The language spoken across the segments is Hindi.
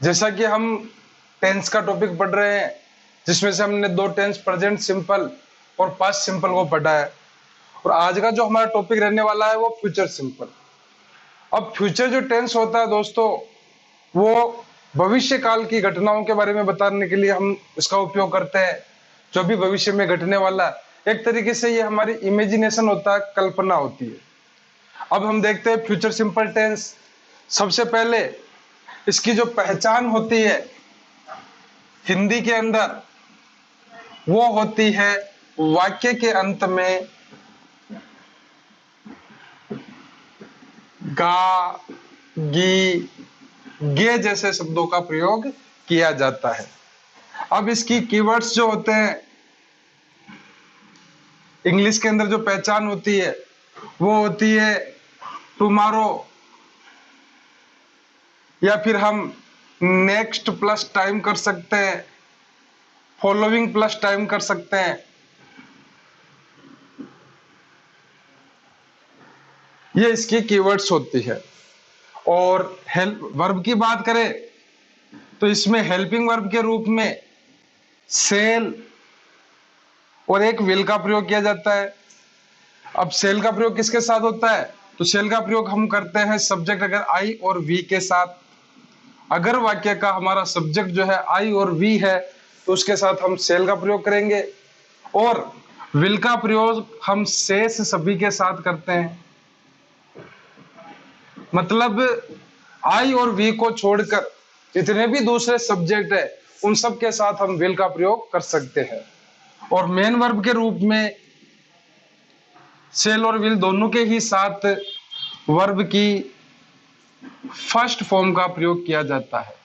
जैसा कि हम टेंस का टॉपिक पढ़ रहे हैं, जिसमें से हमने दो टेंस प्रेजेंट सिंपल और पास्ट सिंपल को पढ़ा है, और आज का जो हमारा टॉपिक रहने वाला है वो फ्यूचर सिंपल। अब फ्यूचर जो टेंस होता है दोस्तों, वो भविष्य काल की घटनाओं के बारे में बताने के लिए हम इसका उपयोग करते हैं, जो भी भविष्य में घटने वाला है। एक तरीके से ये हमारी इमेजिनेशन होता है, कल्पना होती है। अब हम देखते हैं फ्यूचर सिंपल टेंस। सबसे पहले इसकी जो पहचान होती है हिंदी के अंदर, वो होती है वाक्य के अंत में गा, गी, गे जैसे शब्दों का प्रयोग किया जाता है। अब इसकी कीवर्ड्स जो होते हैं, इंग्लिश के अंदर जो पहचान होती है वो होती है टुमारो, या फिर हम नेक्स्ट प्लस टाइम कर सकते हैं, फॉलोइंग प्लस टाइम कर सकते हैं। ये इसकी कीवर्ड्स होती है। और हेल्प वर्ब की बात करें तो इसमें हेल्पिंग वर्ब के रूप में सेल और एक विल का प्रयोग किया जाता है। अब सेल का प्रयोग किसके साथ होता है? तो सेल का प्रयोग हम करते हैं सब्जेक्ट अगर आई और वी के साथ। अगर वाक्य का हमारा सब्जेक्ट जो है आई और वी है तो उसके साथ हम सेल का प्रयोग करेंगे, और विल का प्रयोग हम शेष सभी के साथ करते हैं। मतलब आई और वी को छोड़कर जितने भी दूसरे सब्जेक्ट है उन सब के साथ हम विल का प्रयोग कर सकते हैं। और मेन वर्ब के रूप में सेल और विल दोनों के ही साथ वर्ब की फर्स्ट फॉर्म का प्रयोग किया जाता है।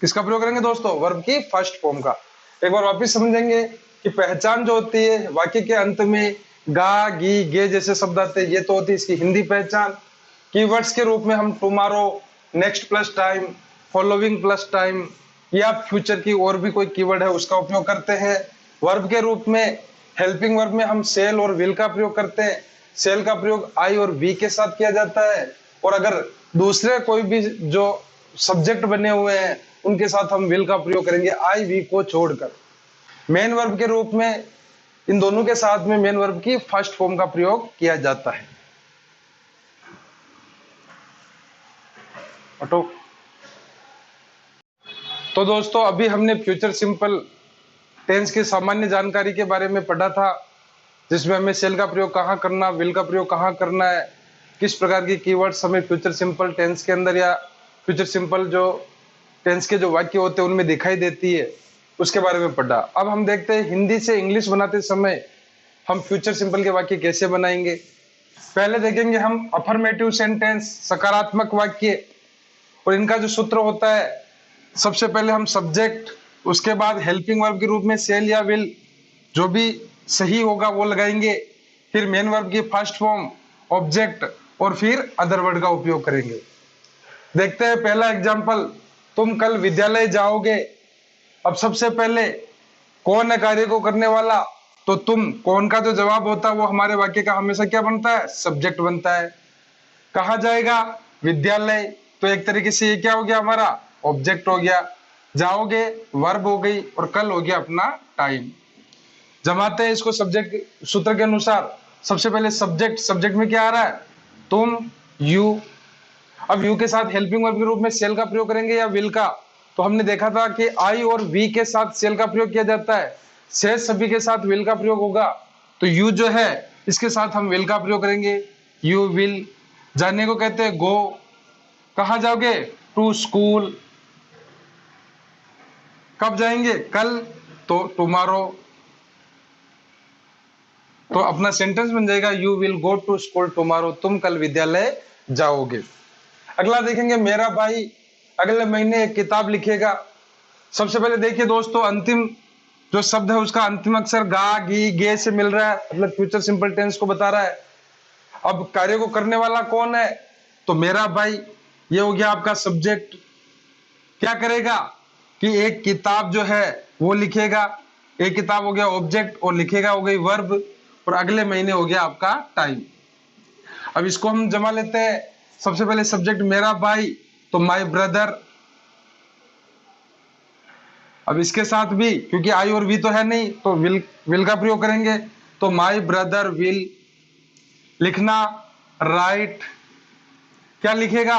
किसका प्रयोग करेंगे दोस्तों? वर्ब की फर्स्ट फॉर्म का। एक बार वापिस समझेंगे कि पहचान जो होती है वाक्य के अंत में गा, गी, गे जैसे शब्द आते हैं, ये तो होती है इसकी हिंदी पहचान। कीवर्ड्स के रूप में हम tomorrow, next plus time, following plus time, या फ्यूचर की और भी कोई कीवर्ड है उसका उपयोग करते हैं। वर्ब के रूप में हेल्पिंग वर्ब में हम सेल और विल का प्रयोग करते हैं। सेल का प्रयोग आई और वी के साथ किया जाता है, और अगर दूसरे कोई भी जो सब्जेक्ट बने हुए हैं उनके साथ हम विल का प्रयोग करेंगे आई वी को छोड़कर। मेन वर्ब के रूप में इन दोनों के साथ में मेन वर्ब की फर्स्ट फॉर्म का प्रयोग किया जाता है। हटो। तो दोस्तों अभी हमने फ्यूचर सिंपल टेंस की सामान्य जानकारी के बारे में पढ़ा था, जिसमें हमें सेल का प्रयोग कहाँ करना, विल का प्रयोग कहाँ करना है, किस प्रकार की कीवर्ड्स हमें फ्यूचर सिंपल टेंस के अंदर या फ्यूचर सिंपल जो टेंस के जो वाक्य होते हैं उनमें दिखाई देती है, उसके बारे में पढ़ा। अब हम देखते हैं हिंदी से इंग्लिश बनाते समय हम फ्यूचर सिंपल के वाक्य कैसे बनाएंगे। पहले देखेंगे हम अफर्मेटिव सेंटेंस, सकारात्मक वाक्य, और इनका जो सूत्र होता है, सबसे पहले हम सब्जेक्ट, उसके बाद हेल्पिंग वर्ब के रूप में सेल या विल, जो भी सही होगा वो लगाएंगे, फिर मेन वर्ब की फर्स्ट फॉर्म, ऑब्जेक्ट, और फिर अदर वर्ड का उपयोग करेंगे। देखते हैं पहला एग्जांपल, तुम कल विद्यालय जाओगे। अब सबसे पहले कौन है कार्य को करने वाला? तो तुम, कौन का जो जवाब होता है वो हमारे वाक्य का हमेशा क्या बनता है? सब्जेक्ट बनता है। कहा जाएगा? विद्यालय, तो एक तरीके से ये क्या हो गया हमारा? ऑब्जेक्ट हो गया। जाओगे वर्ब हो गई, और कल हो गया अपना टाइम। जमाते हैं इसको सब्जेक्ट सूत्र के अनुसार। सबसे पहले सब्जेक्ट, सब्जेक्ट में क्या आ रहा है? तुम, यू। अब यू के साथ हेल्पिंग वर्ब के रूप में सेल का प्रयोग करेंगे या विल का? तो हमने देखा था कि आई और वी के साथ सेल का प्रयोग किया जाता है, शेष सभी के साथ विल का प्रयोग होगा। तो यू जो है इसके साथ हम विल का प्रयोग करेंगे, यू विल। जाने को कहते हैं गो। कहा जाओगे? To school. कब जाएंगे? कल, तो टुमारो। तो अपना सेंटेंस बन जाएगा you will go to school tomorrow, तुम कल विद्यालय जाओगे। अगला देखेंगे, मेरा भाई अगले महीने एक किताब लिखेगा। सबसे पहले देखिए दोस्तों, अंतिम जो शब्द है उसका अंतिम अक्षर गा, गी, गे से मिल रहा है, मतलब फ्यूचर सिंपल टेंस को बता रहा है। अब कार्य को करने वाला कौन है? तो मेरा भाई, ये हो गया आपका सब्जेक्ट। क्या करेगा कि एक किताब जो है वो लिखेगा। एक किताब हो गया ऑब्जेक्ट, और लिखेगा हो गई वर्ब, और अगले महीने हो गया आपका टाइम। अब इसको हम जमा लेते हैं। सबसे पहले सब्जेक्ट मेरा भाई, तो माय ब्रदर। अब इसके साथ भी क्योंकि आई और वी तो है नहीं तो विल का प्रयोग करेंगे, तो माय ब्रदर विल लिखना, राइट क्या लिखेगा,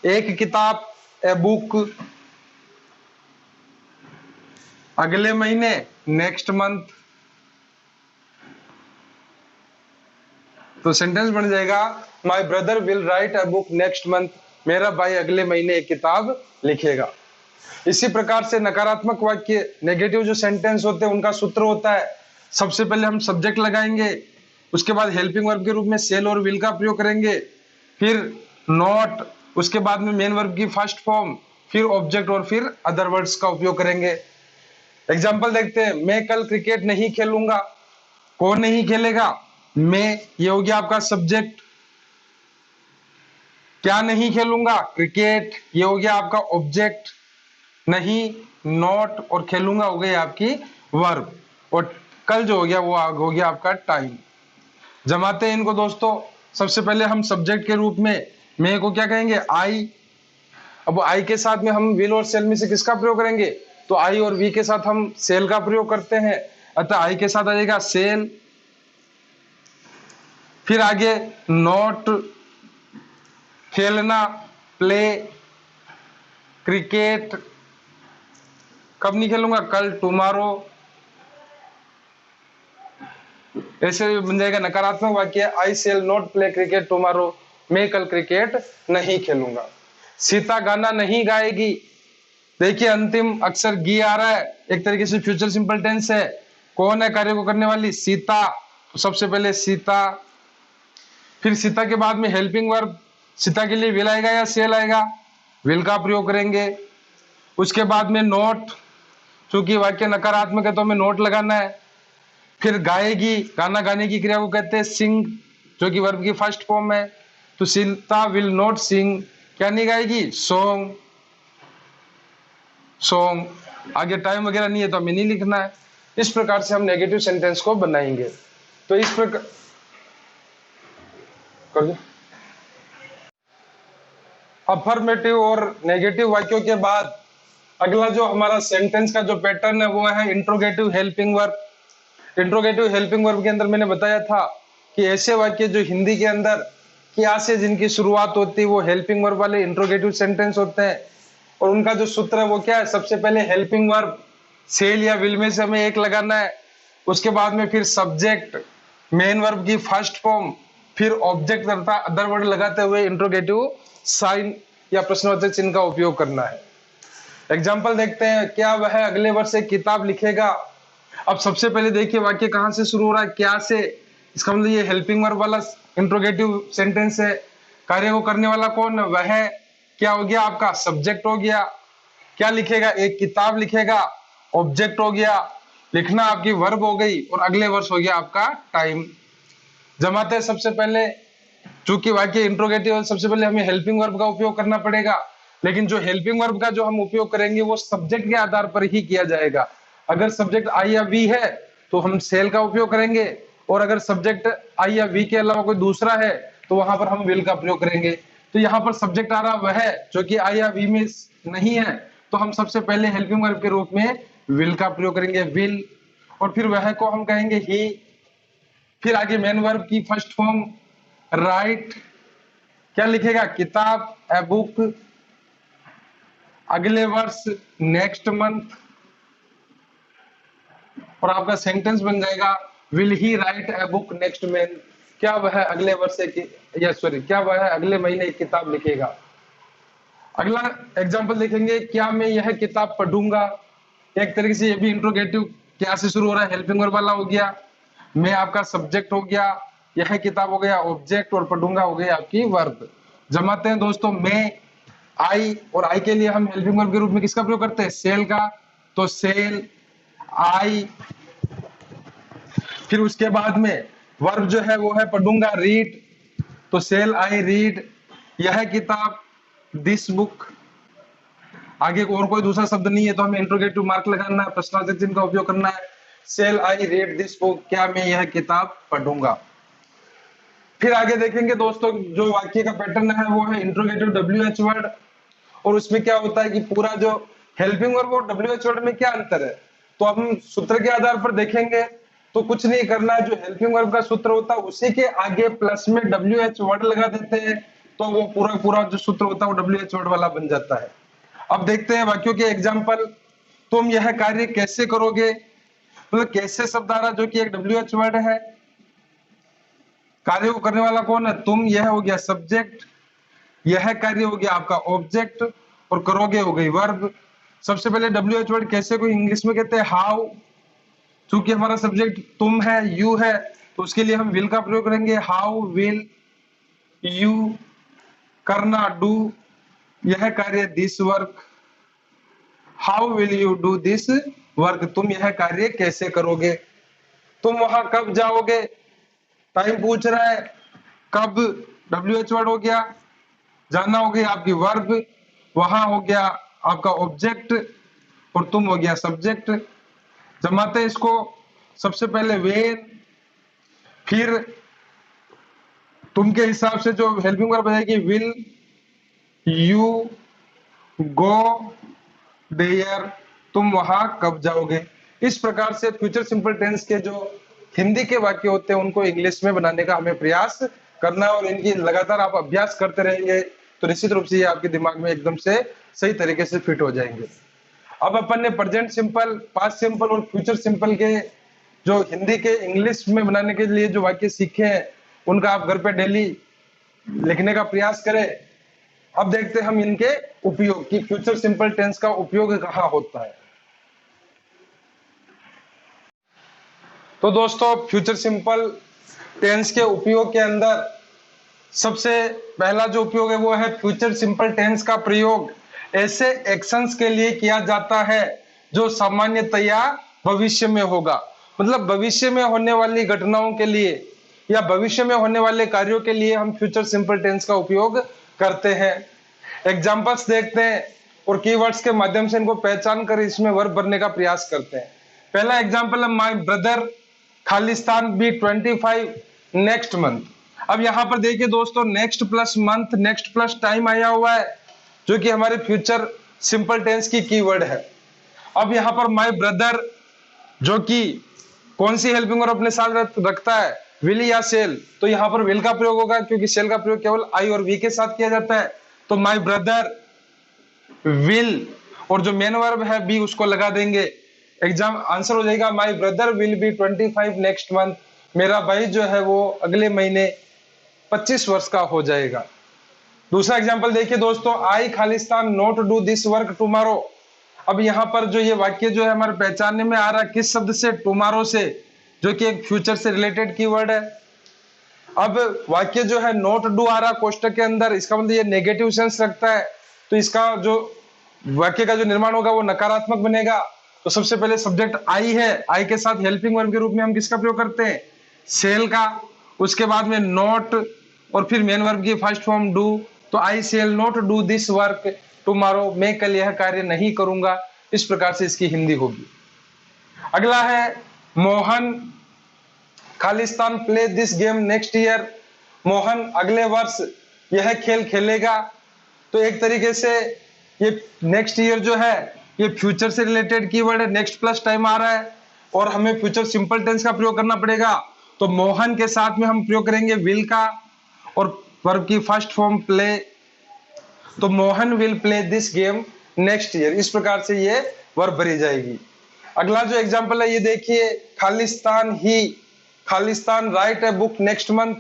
एक किताब, ए बुक, अगले महीने नेक्स्ट मंथ। तो सेंटेंस बन जाएगा my brother will write a book next month, मेरा भाई अगले महीने एक किताब लिखेगा। इसी प्रकार से नकारात्मक वाक्य, नेगेटिव जो सेंटेंस होते हैं उनका सूत्र होता है, सबसे पहले हम सब्जेक्ट लगाएंगे, उसके बाद हेल्पिंग वर्ब के रूप में सेल और विल का प्रयोग करेंगे, फिर नॉट, उसके बाद में मेन वर्ब की फर्स्ट फॉर्म, फिर ऑब्जेक्ट और फिर अदर वर्ड्स का उपयोग करेंगे। एग्जाम्पल देखते हैं, मैं कल क्रिकेट नहीं खेलूंगा। कौन नहीं खेलेगा, मैं, ये हो गया आपका सब्जेक्ट। क्या नहीं खेलूंगा, क्रिकेट, ये हो गया आपका ऑब्जेक्ट। नहीं, नॉट और खेलूंगा हो गई आपकी वर्ब, और कल जो हो गया वो हो गया आपका टाइम। जमाते हैं इनको दोस्तों। सबसे पहले हम सब्जेक्ट के रूप में मैं को क्या कहेंगे, आई। अब आई के साथ में हम विल और सेल में से किसका प्रयोग करेंगे, तो आई और वी के साथ हम सेल का प्रयोग करते हैं, अतः आई के साथ आ जाएगा सेल। फिर आगे नॉट, खेलना, प्ले, क्रिकेट, कब नहीं खेलूंगा, कल, टुमारो। ऐसे बन जाएगा नकारात्मक वाक्य, I shall not play cricket tomorrow, मैं कल क्रिकेट नहीं खेलूंगा। सीता गाना नहीं गाएगी। देखिए अंतिम अक्षर गी आ रहा है, एक तरीके से फ्यूचर सिंपल टेंस है। कौन है कार्य को करने वाली, सीता, तो सबसे पहले सीता। फिर सीता के बाद में हेल्पिंग वर्ब, सीता के लिए विल आएगा या सेल आएगा, विल का प्रयोग करेंगे। उसके बाद में नोट, चूंकि वाक्य नकारात्मक है तो हमें नोट लगाना है। फिर गाएगी, गाना गाने की क्रिया को कहते हैं सिंग, जो कि वर्ब की फर्स्ट फॉर्म है, तो सीता विल नॉट सिंग, क्या नहीं गाएगी, सॉन्ग। सॉन्ग आगे टाइम वगैरह नहीं है तो हमें नहीं लिखना है। इस प्रकार से हम नेगेटिव सेंटेंस को बनाएंगे। तो इस प्रकार कर दो। अफर्मेटिव और नेगेटिव वाक्यों के बाद अगला जो हमारा सेंटेंस का जो पैटर्न है वो है interrogative helping verb. Interrogative helping verb के अंदर मैंने बताया था कि ऐसे वाक्य जो हिंदी के अंदर क्या से जिनकी शुरुआत होती है वो हेल्पिंग वर्ब वाले इंट्रोगेटिव सेंटेंस होते हैं, और उनका जो सूत्र है वो क्या है, सबसे पहले हेल्पिंग वर्ब सेल या विल में से हमें एक लगाना है, उसके बाद में फिर सब्जेक्ट, मेन वर्ब की फर्स्ट फॉर्म, फिर ऑब्जेक्ट तथा अदर वर्ड लगाते हुए इंट्रोगेटिव साइन या प्रश्नवाचक चिन्ह का उपयोग करना है। एग्जाम्पल देखते हैं, क्या वह अगले वर्ष एक किताब लिखेगा। अब सबसे पहले देखिए वाक्य कहां से शुरू हो रहा है, क्या से, इसका मतलब ये हेल्पिंग वर्ब वाला इंट्रोगेटिव सेंटेंस है। कार्य को करने वाला कौन है, वह, क्या हो गया आपका सब्जेक्ट हो गया, क्या लिखेगा, एक किताब लिखेगा, ऑब्जेक्ट हो गया, लिखना आपकी वर्ब हो गई, और अगले वर्ष हो गया आपका टाइम। जमाते हैं सबसे पहले, चूंकि वाक्य इंट्रोगेटिव है सबसे पहले हमें हेल्पिंग वर्ब का उपयोग करना पड़ेगा, लेकिन जो हेल्पिंग वर्ब का जो हम उपयोग करेंगे वो सब्जेक्ट के आधार पर ही किया जाएगा। अगर सब्जेक्ट आई या वी है तो हम सेल का उपयोग करेंगे, और अगर सब्जेक्ट आई या वी के अलावा कोई दूसरा है तो वहां पर हम विल का प्रयोग करेंगे। तो यहाँ पर सब्जेक्ट आ रहा वह है जो कि आई या वी में नहीं है, तो हम सबसे पहले हेल्पिंग वर्ब के रूप में विल का प्रयोग करेंगे, विल, और फिर वह को हम कहेंगे ही। फिर आगे मेन वर्ब की फर्स्ट फॉर्म राइट, क्या लिखेगा, किताब, ए बुक, अगले वर्ष नेक्स्ट मंथ, और आपका सेंटेंस बन जाएगा will he right a book next month, क्या वह अगले वर्ष क्या वह अगले महीने एक किताब लिखेगा। अगला एग्जांपल देखेंगे, क्या मैं यह किताब पढ़ूंगा। एक तरीके से ये भी इंट्रोगेटिव क्या से शुरू हो रहा है, हेल्पिंग वर्ब वाला हो गया, मैं आपका सब्जेक्ट हो गया, यह किताब हो गया ऑब्जेक्ट, और पढ़ूंगा हो गई आपकी वर्ब। जमाते हैं दोस्तों, मैं, आई, और आई के लिए हम हेल्पिंग वर्ब के रूप में किसका प्रयोग करते हैं, सेल का, तो सेल, आई। फिर उसके बाद में वर्ब जो है वो है पढ़ूंगा, रीड, तो सेल आई रीड, यह किताब, दिस बुक। आगे और कोई दूसरा शब्द नहीं है तो हमें इंट्रोगेटिव मार्क लगाना है, प्रश्नवाचक चिन्ह का उपयोग करना है, shall I read this book, क्या मैं यह किताब पढ़ूंगा। फिर आगे देखेंगे दोस्तों, जो वाक्य का पैटर्न है वो है इंट्रोगेटिव डब्ल्यूएच वर्ड, और उसमें क्या होता है कि पूरा जो हेल्पिंग वर्ब और WH वर्ड में क्या अंतर है, तो हम सूत्र के आधार पर देखेंगे तो कुछ नहीं करना है। जो हेल्पिंग वर्ब का सूत्र होता है उसी के आगे प्लस में WH वर्ड लगा देते हैं, तो वो पूरा पूरा जो सूत्र होता है वो WH वर्ड वाला बन जाता है। अब देखते हैं वाक्यों के एग्जाम्पल। तुम यह कार्य कैसे करोगे, मतलब कैसे शब्द आ रहा जो कि एक WH वर्ड है। कार्य को करने वाला कौन है, तुम, यह हो गया सब्जेक्ट, यह कार्य हो गया आपका ऑब्जेक्ट, और करोगे हो गई वर्ब। सबसे पहले WH वर्ड कैसे को इंग्लिश में कहते हैं हाउ। चूंकि हमारा सब्जेक्ट तुम है, यू है, तो उसके लिए हम विल का प्रयोग करेंगे। हाउ विल यू, करना डू, यह कार्य this work. How will you do this work, तुम यह कार्य कैसे करोगे। तुम वहां कब जाओगे, टाइम पूछ रहा है, कब WH वर्ड हो गया, जाना हो गया आपकी वर्ब, वहां हो गया आपका ऑब्जेक्ट, और तुम हो गया सब्जेक्ट। जमाते हैं इसको, सबसे पहले वेन, फिर तुम के हिसाब से जो हेल्पिंग वर्ब बनेगी विल, यू, गो देयर, तुम वहां कब जाओगे। इस प्रकार से फ्यूचर सिंपल टेंस के जो हिंदी के वाक्य होते हैं उनको इंग्लिश में बनाने का हमें प्रयास करना है, और इनकी लगातार आप अभ्यास करते रहेंगे तो निश्चित रूप से ये आपके दिमाग में एकदम से सही तरीके से फिट हो जाएंगे। अब अपन ने प्रेजेंट सिंपल, पास्ट सिंपल और फ्यूचर सिंपल के जो हिंदी के इंग्लिश में बनाने के लिए जो वाक्य सीखे हैं उनका आप घर पे डेली लिखने का प्रयास करें। अब देखते हैं हम इनके उपयोग की, फ्यूचर सिंपल टेंस का उपयोग कहाँ होता है। तो दोस्तों फ्यूचर सिंपल टेंस के उपयोग के अंदर सबसे पहला जो उपयोग है वो है फ्यूचर सिंपल टेंस का प्रयोग ऐसे एक्शंस के लिए किया जाता है जो सामान्यतया भविष्य में होगा। मतलब भविष्य में होने वाली घटनाओं के लिए या भविष्य में होने वाले कार्यों के लिए हम फ्यूचर सिंपल टेंस का उपयोग करते हैं। एग्जांपल्स देखते हैं और कीवर्ड्स के माध्यम से इनको पहचान कर इसमें वर्ब भरने का प्रयास करते हैं। पहला एग्जांपल है माय ब्रदर खालिस्तान बी 25 नेक्स्ट मंथ। अब यहां पर देखिए दोस्तों, next plus month, next plus time आया हुआ है जो कि हमारे फ्यूचर सिंपल टेंस की कीवर्ड है। अब यहां पर माय ब्रदर जो कि कौन सी हेल्पिंग वर्ब अपने साथ रखता है, विल या सेल, तो यहां पर विल का प्रयोग होगा क्योंकि सेल का प्रयोग केवल आई और वी के साथ किया जाता है। तो माय ब्रदर विल, और जो मेन वर्ब है बी उसको लगा देंगे। एग्जाम आंसर हो जाएगा my brother will be 25 next month, मेरा भाई जो है वो अगले महीने 25 वर्ष का हो जाएगा। दूसरा एग्जांपल देखिए दोस्तों, आई खालिस्तान not do this work tomorrow. अब यहाँ पर जो ये वाक्य जो है हमारे पहचानने में आ रहा है किस शब्द से, टुमारो से, जो कि एक फ्यूचर से रिलेटेड कीवर्ड है। अब वाक्य जो है नॉट डू आ रहा कोष्टक के अंदर, इसका मतलब ये नेगेटिव सेंस रखता है, तो इसका जो वाक्य का जो निर्माण होगा वो नकारात्मक बनेगा। तो सबसे पहले सब्जेक्ट आई है, आई के साथ हेल्पिंग वर्ब के रूप में हम किसका प्रयोग करते हैं, सेल का। उसके बाद में नॉट और फिर मेन वर्ब की फर्स्ट फॉर्म डू, तो I shall not do this work tomorrow, मैं कल यह कार्य नहीं करूंगा। इस प्रकार से इसकी हिंदी होगी। अगला है Mohan Khalistan play this game next year, Mohan अगले वर्ष यह खेल खेलेगा। तो एक तरीके से ये नेक्स्ट ईयर जो है ये फ्यूचर से रिलेटेड कीवर्ड है, नेक्स्ट प्लस टाइम आ रहा है और हमें फ्यूचर सिंपल टेंस का प्रयोग करना पड़ेगा। तो मोहन के साथ में हम प्रयोग करेंगे विल का और वर्ब की फर्स्ट फॉर्म प्ले, तो Mohan will play this game next year. इस प्रकार से ये वर्ब भरी जाएगी। अगला जो एग्जांपल है ये देखिए, खालिस्तान ही, खालिस्तान write a book next month.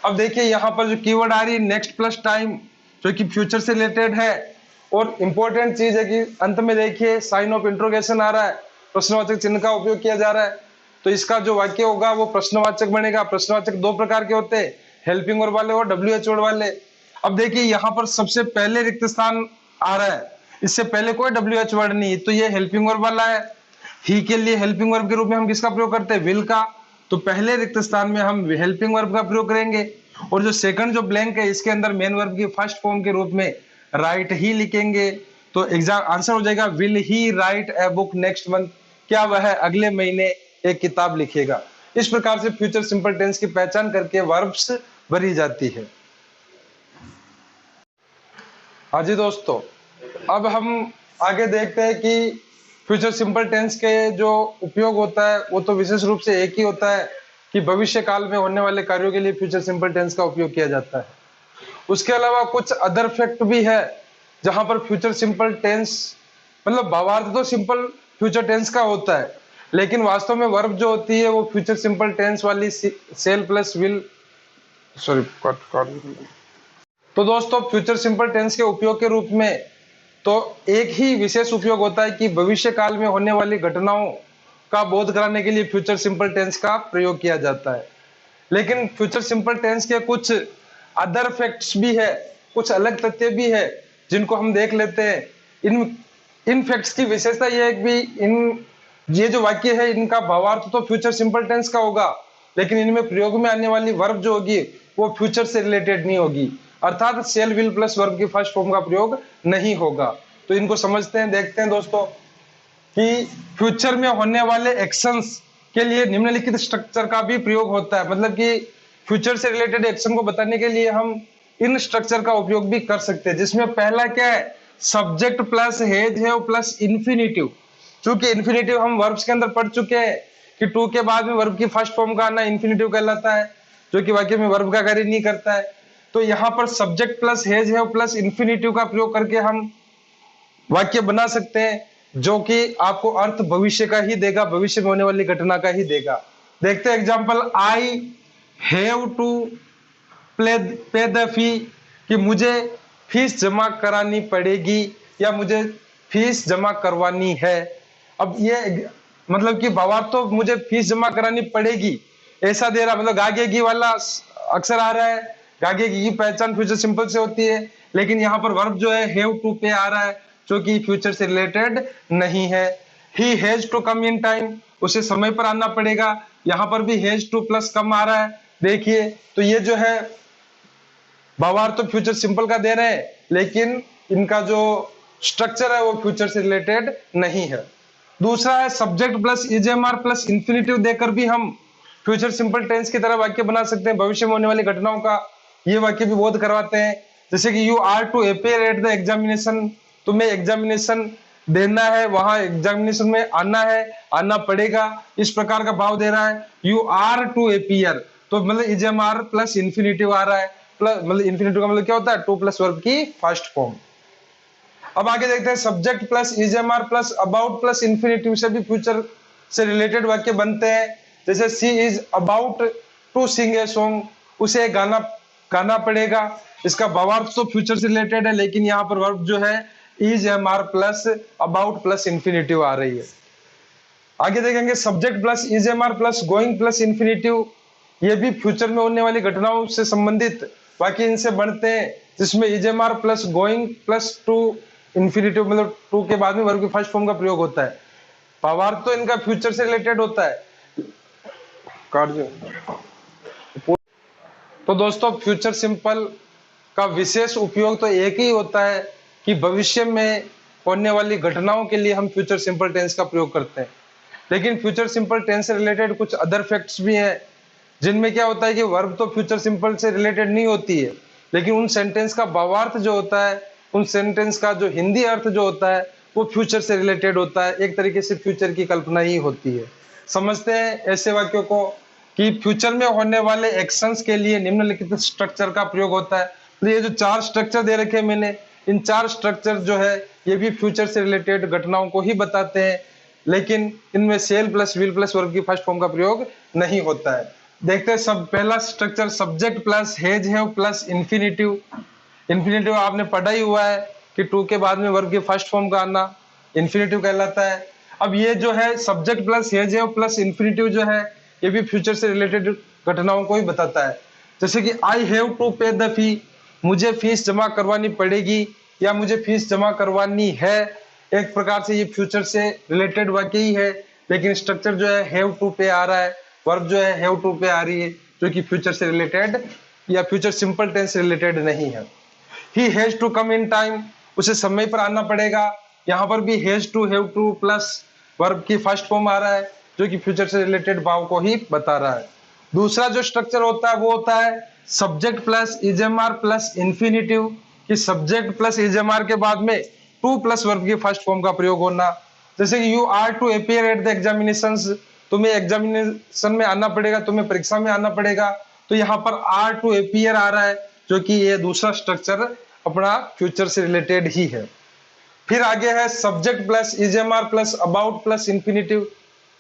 अब देखिए यहाँ पर जो कीवर्ड आ रही है नेक्स्ट प्लस टाइम, जो कि फ्यूचर से रिलेटेड है, और इंपॉर्टेंट चीज है कि अंत में देखिए साइन ऑफ इंट्रोगेशन आ रहा है, प्रश्नवाचक चिन्ह का उपयोग किया जा रहा है। तो इसका जो वाक्य होगा वो प्रश्नवाचक बनेगा। प्रश्नवाचक दो प्रकार के होते हैं, हेल्पिंग वर्ब वाले और WH वर्ड वाले। अब देखिए यहाँ पर सबसे पहले रिक्त स्थान आ रहा है, इससे पहले कोई WH वर्ड नहीं, तो ये हेल्पिंग वर्ब वाला है। ही के लिए हेल्पिंग वर्ब के रूप में हम किसका प्रयोग करते हैं, विल का, तो पहले रिक्त स्थान में हम हेल्पिंग वर्ब का प्रयोग करेंगे। और जो सेकंड जो ब्लैंक है इसके अंदर मेन वर्ब की फर्स्ट फॉर्म के रूप में राइट ही लिखेंगे। तो एग्जाम आंसर हो जाएगा will he right a book next month, क्या वह अगले महीने एक किताब लिखेगा। इस प्रकार से फ्यूचर सिंपल टेंस की पहचान करके वर्ब्स भरी जाती है। हाँ जी दोस्तों, अब हम आगे देखते हैं कि फ्यूचर सिंपल टेंस के जो उपयोग होता है वो तो विशेष रूप से एक ही होता है कि भविष्य काल में होने वाले कार्यों के लिए फ्यूचर सिंपल टेंस का उपयोग किया जाता है। उसके अलावा कुछ अदर फैक्ट भी है जहां पर फ्यूचर सिंपल टेंस मतलब भावार्थ तो सिंपल फ्यूचर टेंस का होता है, लेकिन वास्तव में वर्ब जो होती है वो फ्यूचर सिंपल टेंस वाली सेल प्लस विल सॉरी तो दोस्तों फ्यूचर सिंपल टेंस के उपयोग के रूप में तो एक ही विशेष उपयोग होता है कि भविष्य काल में होने वाली घटनाओं का बोध कराने के लिए फ्यूचर सिंपल टेंस का प्रयोग किया जाता है। लेकिन फ्यूचर सिंपल टेंस के कुछ अदर फैक्ट्स भी है, कुछ अलग तथ्य भी है जिनको हम देख लेते हैं। इन फैक्ट्स की विशेषता यह है कि ये जो वाक्य है इनका भावार्थ तो फ्यूचर सिंपल टेंस का होगा, लेकिन इनमें प्रयोग में आने वाली वर्ब जो होगी वो फ्यूचर से रिलेटेड नहीं होगी, अर्थात शेल विल प्लस वर्ब की फर्स्ट फॉर्म का प्रयोग नहीं होगा। तो इनको समझते हैं, देखते हैं दोस्तों कि फ्यूचर में होने वाले एक्शंस के लिए निम्नलिखित स्ट्रक्चर का भी प्रयोग होता है। मतलब कि फ्यूचर से रिलेटेड एक्शन को बताने के लिए हम इन स्ट्रक्चर का उपयोग भी कर सकते हैं, जिसमें पहला क्या है, subject plus has have plus infinitive. चूंकि इन्फिनिटिव हम वर्ब्स के अंदर पढ़ चुके हैं कि टू के बाद में वर्ब की फर्स्ट फॉर्म का आना इन्फिनिटिव कहलाता है, जो कि वाक्य में वर्ब का कार्य नहीं करता है। तो यहाँ पर subject plus has have plus infinitive का प्रयोग करके हम वाक्य बना सकते हैं जो कि आपको अर्थ भविष्य का ही देगा, भविष्य में होने वाली घटना का ही देगा। देखते हैं एग्जांपल, आई हैव टू पे द फी, कि मुझे फीस जमा करानी पड़ेगी या मुझे फीस जमा करवानी है। अब ये मतलब कि भावार्थ तो मुझे फीस जमा करानी पड़ेगी ऐसा दे रहा, मतलब गागेगी वाला अक्षर आ रहा है, गागेगी की पहचान फ्यूचर सिंपल से होती है, लेकिन यहाँ पर वर्ब जो है हैव टू पे आ रहा है जो कि फ्यूचर से रिलेटेड नहीं है। He has to come in time, उसे समय पर आना पड़ेगा, यहाँ पर भी हैज टू प्लस कम आ रहा है। देखिए तो ये जो है भावार्थ तो फ्यूचर सिंपल का दे रहे हैं, लेकिन इनका जो स्ट्रक्चर है वो फ्यूचर से रिलेटेड नहीं है। दूसरा है subject plus is am are plus infinitive देकर भी हम फ्यूचर सिंपल टेंस की तरह वाक्य बना सकते हैं, भविष्य में होने वाली घटनाओं का ये वाक्य भी बोध करवाते हैं। जैसे कि you are to appear at the examination, तुम्हें एग्जामिनेशन देना है, वहां एग्जामिनेशन में आना है, आना पड़ेगा, इस प्रकार का भाव दे रहा है। यू आर टू अपियर, तो मतलब इजेएमआर प्लस इंफिनिटिव आ रहा है, प्लस मतलब इंफिनिटिव का मतलब क्या होता है, टू प्लस वर्ब की फर्स्ट फॉर्म। अब आगे देखते हैं subject plus is am are plus about plus infinitive से भी फ्यूचर से रिलेटेड वाक्य बनते हैं। जैसे she is about to sing a song, उसे गाना गाना पड़ेगा, इसका भावार्थ तो फ्यूचर से रिलेटेड है, लेकिन यहाँ पर वर्ब जो है is am are plus about plus infinitive आ रही है। आगे देखेंगे subject plus is am are plus going plus infinitive, ये भी फ्यूचर में होने वाली घटनाओं से संबंधित वाक्य इनसे बनते हैं, जिसमें is am are plus going plus to infinitive, मतलब टू के बाद में वर्ब की फर्स्ट फॉर्म का प्रयोग होता है। भावार्थ तो इनका फ्यूचर से रिलेटेड होता है। तो दोस्तों फ्यूचर सिंपल का विशेष उपयोग तो एक ही होता है कि भविष्य में होने वाली घटनाओं के लिए हम फ्यूचर सिंपल टेंस का प्रयोग करते हैं। लेकिन फ्यूचर सिंपल टेंस से रिलेटेड कुछ अदर फैक्ट्स भी हैं, जिनमें क्या होता है कि वर्ब तो फ्यूचर सिंपल से रिलेटेड नहीं होती है, लेकिन उन सेंटेंस का भावार्थ जो होता है, उन सेंटेंस का जो हिंदी अर्थ जो होता है वो फ्यूचर से रिलेटेड होता है, एक तरीके से फ्यूचर की कल्पना ही होती है। समझते हैं ऐसे वाक्यों को कि फ्यूचर में होने वाले एक्शंस के लिए निम्नलिखित स्ट्रक्चर का प्रयोग होता है। तो ये जो चार स्ट्रक्चर दे रखे हैं मैंने, इन चार स्ट्रक्चर जो है ये भी फ्यूचर से रिलेटेड घटनाओं को ही बताते हैं, लेकिन इनमें shall plus will plus verb की फर्स्ट फॉर्म का प्रयोग नहीं होता है। देखते हैं सब पहला structure subject plus has have plus infinitive. Infinitive आपने पढ़ा ही हुआ है कि टू के बाद में वर्ब की फर्स्ट फॉर्म का आना इंफिनिटिव कहलाता है। अब ये जो है subject plus has have plus infinitive जो है ये भी फ्यूचर से रिलेटेड घटनाओं को ही बताता है। जैसे कि आई हैव टू पे द फी, मुझे फीस जमा करवानी पड़ेगी या मुझे फीस जमा करवानी है, एक प्रकार से ये फ्यूचर से रिलेटेड वाक्य ही है, लेकिन स्ट्रक्चर जो है हैव टू पे आ रहा है, वर्ब जो है हैव टू पे आ रही है, जो कि फ्यूचर से रिलेटेड या फ्यूचर सिंपल टेंस से रिलेटेड नहीं है। He has to come in time, उसे समय पर आना पड़ेगा, यहाँ पर भी has to have to plus verb की फर्स्ट फॉर्म आ रहा है, जो कि फ्यूचर से रिलेटेड भाव को ही बता रहा है। दूसरा जो स्ट्रक्चर होता है वो होता है subject plus is am are plus infinitive, कि सब्जेक्ट प्लस इजेएमआर के बाद में टू प्लस वर्ब की फर्स्ट फॉर्म का प्रयोग होना। जैसे कि you are to appear at the examinations, तुम्हें एग्जामिनेशन में आना पड़ेगा, तुम्हें परीक्षा में आना पड़ेगा। तो यहाँ पर आर टू अपीयर आ रहा है, जो कि ये दूसरा स्ट्रक्चर अपना फ्यूचर से रिलेटेड ही है। फिर आगे है subject plus इजेमआर plus about plus infinitive.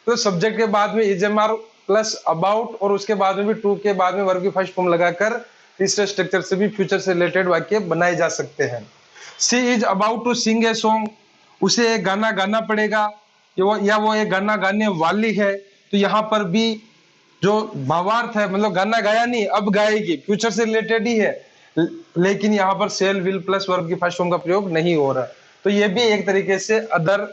तो सब्जेक्ट के बाद में इजेमआर प्लस अबाउट और उसके बाद में भी टू के बाद में वर्ब की फर्स्ट फॉर्म लगाकर तीसरे स्ट्रक्चर से भी फ्यूचर से रिलेटेड वाक्य बनाए जा सकते हैं। She is about to sing a song, उसे एक गाना गाना पड़ेगा, या वो एक गाना गाने वाली है। तो यहाँ पर भी जो भावार्थ है, मतलब गाना गाया नहीं, अब गाएगी, फ्यूचर से रिलेटेड ही है, लेकिन यहाँ पर सेल विल प्लस वर्ब की फर्स्ट फॉर्म का प्रयोग नहीं हो रहा। तो ये भी एक तरीके से अदर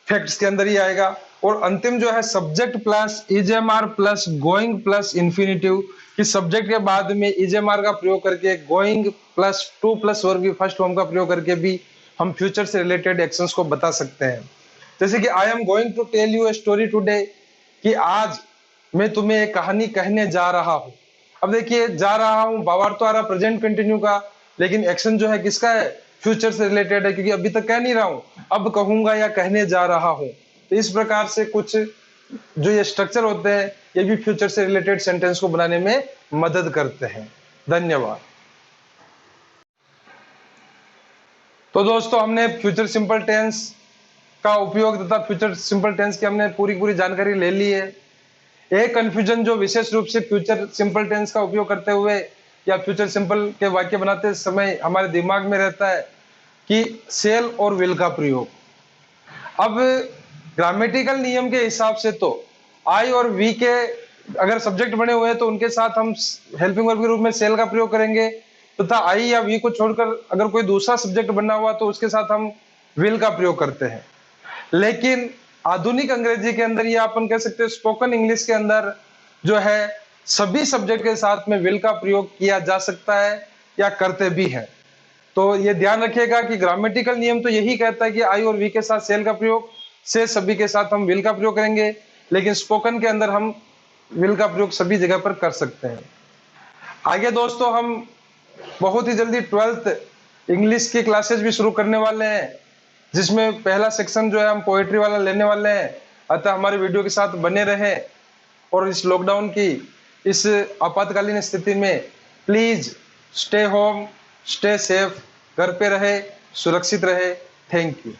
फैक्ट्स के अंदर ही आएगा। और अंतिम जो है subject plus इजेमआर plus going plus infinitive, कि सब्जेक्ट के बाद में इजेमआर का प्रयोग करके going plus to plus verb की फर्स्ट फॉर्म का प्रयोग करके भी हम फ्यूचर से रिलेटेड एक्शंस को बता सकते हैं। जैसे कि I am going to tell you a story today, कि आज मैं तुम्हें एक कहानी कहने जा रहा हूं। अब देखिए, जा रहा हूं भावार्थ तो आ रहा प्रेजेंट कंटिन्यू का, लेकिन एक्शन जो है किसका है, फ्यूचर से रिलेटेड है, क्योंकि अभी तक कह नहीं रहा हूं, अब कहूंगा या कहने जा रहा हूं। तो इस प्रकार से कुछ जो ये स्ट्रक्चर होते हैं, ये भी फ्यूचर से रिलेटेड सेंटेंस को बनाने में मदद करते हैं। धन्यवाद। तो दोस्तों, हमने फ्यूचर सिंपल टेंस का उपयोग तथा फ्यूचर सिंपल टेंस की हमने पूरी जानकारी ले ली है। एक कंफ्यूजन जो विशेष रूप से फ्यूचर सिंपल टेंस का उपयोग करते हुए या फ्यूचर सिंपल के वाक्य बनाते समय हमारे दिमाग में रहता है कि सेल और विल का प्रयोग। अब ग्रामेटिकल नियम के हिसाब से तो आई और वी के अगर सब्जेक्ट बने हुए हैं तो उनके साथ हम हेल्पिंग वर्ब के रूप में सेल का प्रयोग करेंगे, तथा आई या वी को छोड़कर अगर कोई दूसरा सब्जेक्ट बना हुआ तो उसके साथ हम विल का प्रयोग करते हैं। लेकिन आधुनिक अंग्रेजी के अंदर या अपन कह सकते हैं स्पोकन इंग्लिश के अंदर जो है सभी सब्जेक्ट के साथ में विल का प्रयोग किया जा सकता है या करते भी हैं। तो ये ध्यान रखिएगा कि ग्रामेटिकल नियम तो यही कहता है कि आई और वी के साथ सेल का प्रयोग से सभी के साथ हम विल का प्रयोग करेंगे, लेकिन स्पोकन के अंदर हम विल का प्रयोग सभी जगह पर कर सकते हैं। आगे दोस्तों, हम बहुत ही जल्दी 12th इंग्लिश की क्लासेस भी शुरू करने वाले हैं, जिसमें पहला सेक्शन जो है हम पोएट्री वाला लेने वाले हैं। अतः हमारे वीडियो के साथ बने रहें और इस लॉकडाउन की इस आपातकालीन स्थिति में please stay home, stay safe, घर पे रहे, सुरक्षित रहे। Thank you.